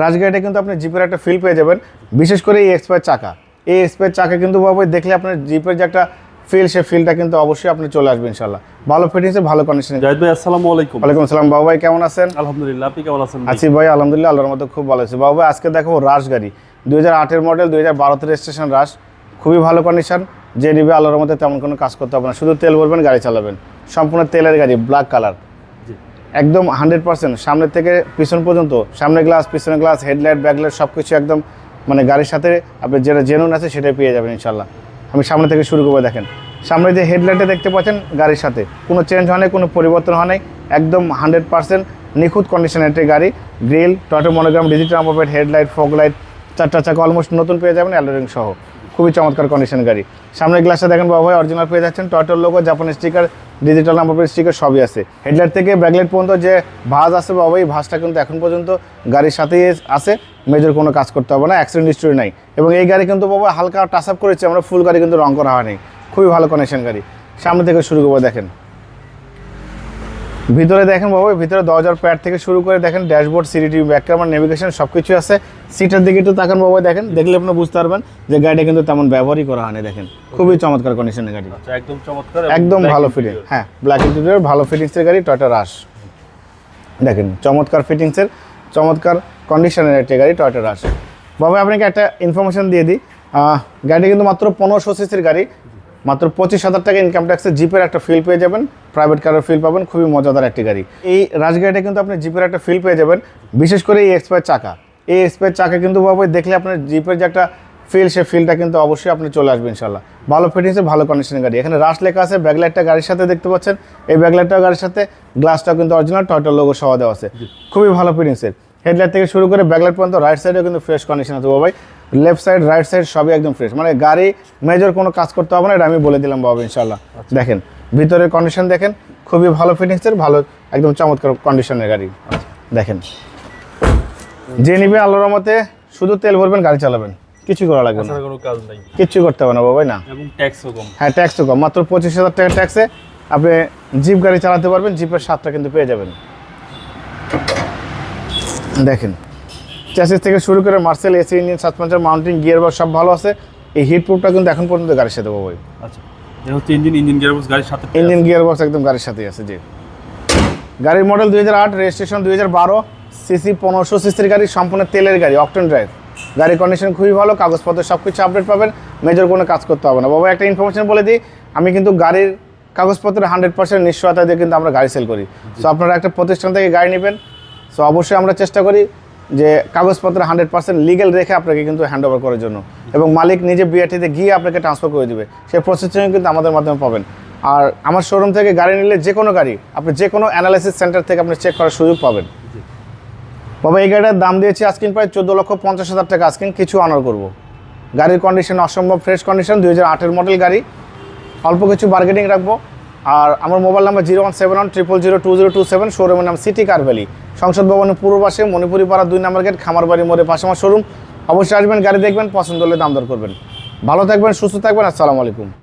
রাজগাড়িটা কিন্তু আপনি জিপের একটা ফিল পেয়ে যাবেন, বিশেষ করে এই এক্সপায়ার চাকা। এই এক্সপায়ার চাকা কিন্তু বাবু দেখলে আপনার জিপের যে একটা ফিল, সে ফিলটা কিন্তু অবশ্যই আপনি চলে আসবে ইনশাল্লাহ। ভালো ফিটিংসে, ভালো কন্ডিশনে। জাহিদ ভাই আসসালামু আলাইকুম। ওয়ালাইকুম আসসালাম। বাবু ভাই কেমন আছেন? আলহামদুলিল্লাহ, আপনি কেমন আছেন? আছি ভাই আলহামদুলিল্লাহ, আল্লাহর মতো খুব ভালো আছি। বাবু ভাই আজকে দেখো রাশ গাড়ি 2008-এর মডেল, 2012-তে রেজিস্ট্রেশন রাশ, খুবই ভালো কন্ডিশন। যে নিবে আল্লাহর মতো তেমন কোনো কাজ করতে হবে না, শুধু তেল ভরবেন, গাড়ি চালাবেন। সম্পূর্ণ তেলের গাড়ি, ব্ল্যাক কালার, একদম 100%। সামনের থেকে পিছন পর্যন্ত, সামনে গ্লাস, পিছনে গ্লাস, হেডলাইট, ব্যাকলাইট সব কিছু একদম মানে গাড়ির সাথে আপনি যেটা জেনুইন আছে সেটাই পেয়ে যাবেন ইনশাল্লাহ। আমি সামনে থেকে শুরু করবো। দেখেন সামনে যে হেডলাইটটা দেখতে পাচ্ছেন, গাড়ির সাথে কোনো চেঞ্জ হয় নাই, কোনো পরিবর্তন হয় নাই, একদম 100% নিখুঁত কন্ডিশনের একটি গাড়ি। Grill, Toyota monogram, digital number plate, headlight, fog light, চারটা চাকা অলমোস্ট নতুন পেয়ে যাবেন, অ্যালোরিং সহ। খুবই চমৎকার কন্ডিশন গাড়ি। সামনের গ্লাসটা দেখেন বাবা ভাই অরিজিনাল পেয়ে যাচ্ছেন, টয়টার logo, Japan sticker, digital number plate sticker সবই আছে। হেডলাইট থেকে ব্যাকলাইট পর্যন্ত যে ভাঁজ আছে বাবা, এই ভাঁজটা কিন্তু এখন পর্যন্ত গাড়ির সাথেই আছে, মেজর কোনো কাজ করতে হবে না, অ্যাক্সিডেন্ট হিস্ট্রি নাই। এবং এই গাড়ি কিন্তু বাবা হালকা টাচ আপ করেছে আমরা, ফুল গাড়ি কিন্তু রং করা হয়নি, খুবই ভালো কন্ডিশন গাড়ি। সামনে থেকে শুরু করবো। দেখেন ভিতরে দেখেন বাবা, ভিতরে দরজার প্যাড থেকে শুরু করে দেখেন dashboard, CD, back camera, navigation সব কিছু আছে। সিটের দিকে একটু তাকান বাবা, দেখেন, দেখলে আপনি বুঝতে পারবেন যে গাড়িটা কিন্তু তেমন ব্যবহারই করা হয়নি। দেখেন খুবই চমৎকার কন্ডিশনের গাড়ি, একদম চমৎকার, একদম ভালো ফিটিং। হ্যাঁ, ব্ল্যাক ইন্টেরিয়র, ভালো ফিটিংসের গাড়ি, টয়টা রাশ। দেখেন চমৎকার ফিটিংসের, চমৎকার কন্ডিশনের একটি গাড়ি, টয়টা রাশ। বাবা আপনাকে একটা ইনফরমেশন দিয়ে দিই, গাড়িটা কিন্তু মাত্র 1500 সিসির গাড়ি, মাত্র 25,000 টাকা ইনকাম ট্যাক্সে জিপের একটা ফিল পেয়ে যাবেন, প্রাইভেট কারের ফিল পাবেন, খুবই মজাদার একটি গাড়ি। এই রাজগাড়িটা কিন্তু আপনি জিপের একটা ফিল পেয়ে যাবেন, বিশেষ করে এই এক্সপায়ার চাকা। এই এক্সপায়ার চাকা কিন্তু বাবা দেখলে আপনার জিপের যে একটা ফিল, সে ফিলটা কিন্তু অবশ্যই আপনি চলে আসবে ইনশাল্লাহ। ভালো ফিটিংসে, ভালো কন্ডিশনের গাড়ি। এখানে রাশ লেখা আছে, ব্যাকলাইটটা গাড়ির সাথে দেখতে পাচ্ছেন, এই ব্যাকলাইটটাও গাড়ির সাথে, গ্লাসটাও কিন্তু অরিজিনাল টয়টার লোগো সহ দেওয়া আছে, খুবই ভালো ফিটিংসের। হেডলাইট থেকে শুরু করে ব্যাকলাইট পর্যন্ত, রাইট সাইডেও কিন্তু ফ্রেশ কন্ডিশন আছে বাবাই, লেফট সাইড, রাইট সাইড সবই একদম ফ্রেশ, মানে গাড়ি মেজর কোনো কাজ করতে হবে না, এটা আমি বলে দিলাম বাবা ইনশাল্লাহ। দেখেন ভিতরের কন্ডিশন দেখেন, খুবই ভালো ফিটিংসের, ভালো একদম চমৎকার কন্ডিশনের গাড়ি। দেখেন যে নিবে আল্লাহর রহমতে শুধু তেল ভরবেন, গাড়ি চালাবেন, কিছু করা লাগবে না, কোনো কাজ নাই, কিচ্ছু করতে হবে না বাবাই। না, এবং ট্যাক্সও কম। হ্যাঁ, ট্যাক্সও কম, মাত্র 25,000 টাকা ট্যাক্সে আপনি জিপ গাড়ি চালাতে পারবেন, জিপের স্বাদটা কিন্তু পেয়ে যাবেন। দেখেন চ্যাসিস থেকে শুরু করে Marcel, AC engine, suspension, mounting, gear box সব ভালো আছে। এই হিট প্রুফটা কিন্তু এখন পর্যন্ত গাড়ির সাথে বাবাই। আচ্ছা, এটা হচ্ছে ইঞ্জিন গিয়ার বক্স গাড়ির সাথে, ইঞ্জিন গিয়ার বক্স একদম গাড়ির সাথেই আছে। জি, গাড়ির মডেল 2008, রেজিস্ট্রেশন 2012, সিসি 1500 সিসির গাড়ি, সম্পূর্ণ তেলের গাড়ি, অকটেন ড্রাইভ। গাড়ির কন্ডিশন খুবই ভালো, কাগজপত্র সব কিছু আপডেট পাবেন, মেজর কোনো কাজ করতে হবে না। বাবা একটা ইনফরমেশন বলে দিই, আমি কিন্তু গাড়ির কাগজপত্রের 100% নিশ্চয়তা দিয়ে কিন্তু আমরা গাড়ি সেল করি। সো আপনারা একটা প্রতিষ্ঠান থেকে গাড়ি নেবেন, সো অবশ্যই আমরা চেষ্টা করি যে কাগজপত্র 100% লিগ্যাল রেখে আপনাকে কিন্তু হ্যান্ড ওভার করার জন্য, এবং মালিক নিজে বিআরটিতে গিয়ে আপনাকে ট্রান্সফার করে দেবে, সেই প্রসেসিং কিন্তু আমাদের মাধ্যমে পাবেন। আর আমার শোরুম থেকে গাড়ি নিলে যে কোনো গাড়ি আপনি যে কোনো অ্যানালাইসিস সেন্টার থেকে আপনি চেক করার সুযোগ পাবেন। বাবা এই গাড়িটার দাম দিয়েছি আজকিন প্রায় 14,50,000 টাকা, আজকিন কিছু অনার করব। গাড়ির কন্ডিশন অসম্ভব ফ্রেশ কন্ডিশন, 2008-এর মডেল গাড়ি, অল্প কিছু বার্গেনিং রাখবো। আর আমার মোবাইল নাম্বার 01710020227, শোরুমের নাম সিটি কার ভ্যালি, সংসদ ভবনের পূর্ব পাশে, মণিপুরি পাড়া 2 নম্বর গেট, খামারবাড়ি মোড়ের পাশে আমার শোরুম। অবশ্যই আসবেন, গাড়ি দেখবেন, পছন্দ হলে দাম দর করবেন। ভালো থাকবেন, সুস্থ থাকবেন, আসসালামু আলাইকুম।